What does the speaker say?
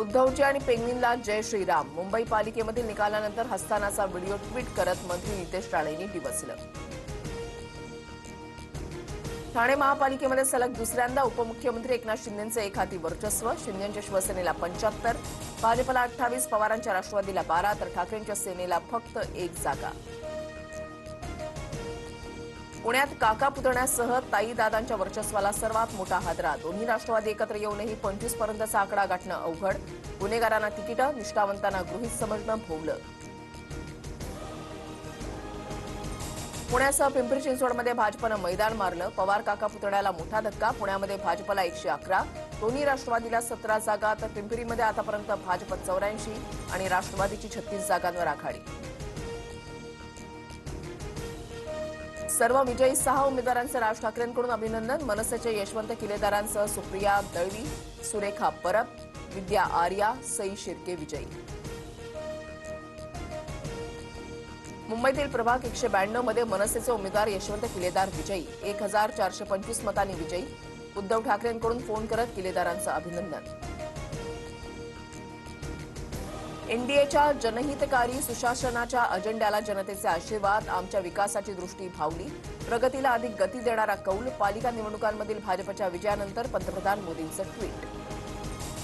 उद्धवजी आणि पेंगविनला जय श्रीराम. मुंबई पालिकेमधील निकालानंतर हस्तानाचा video tweet करत मंत्री नितेश राणेंनी डिवचलं. ठाणे महापालिकेमध्ये सलग दुसऱ्यांदा उपमुख्यमंत्री एकनाथ शिंदेंचे एक हाती वर्चस्व. शिंदेंच्या शिवसेनेला 75, भाजपला 28, पवारांच्या राष्ट्रवादीला 12 तर ठाकरेंच्या सेनेला फक्त 1 जागा. पुण्यात काका पुतण्यासह ताईदादांच्या वर्चस्वाला सर्वात मोठा हादरा. दोन्ही राष्ट्रवादी एकत्र येऊनही 25 पर्यंतचा आकडा गाठणं अवघड. गुन्हेगारांना तिकीटं, निष्ठावंतांना गृहीत समजणं भोवलं. पुण्यासह पिंपरी चिंचवडमध्ये भाजपनं मैदान मारलं. पवार काका पुतण्याला मोठा धक्का. पुण्यामध्ये भाजपला 111, दोन्ही राष्ट्रवादीला 17 जागा तर पिंपरीमध्ये आतापर्यंत भाजप 84 आणि राष्ट्रवादीची 36 जागांवर आघाडी. सर्व विजयी 6 उमेदवारांचे राज ठाकरेंकडून अभिनंदन. मनसेचे यशवंत किलेदारांसह सुप्रिया दळवी, सुरेखा परब, विद्या आर्या, सई शिर्के विजयी. मुंबईतील प्रभाग 192 मध्ये मनसेचे उमेदवार यशवंत किलेदार विजयी, 1425 मतांनी विजयी. उद्धव ठाकरेंकडून फोन करत किलेदारांचं अभिनंदन. एनडीएच्या जनहितकारी सुशासनाच्या अजेंड्याला जनतेचे आशीर्वाद. आमच्या विकासाची दृष्टी भावली. प्रगतीला अधिक गती देणारा कौल. पालिका निवडणुकांमधील भाजपच्या विजयानंतर पंतप्रधान मोदींचं ट्विट.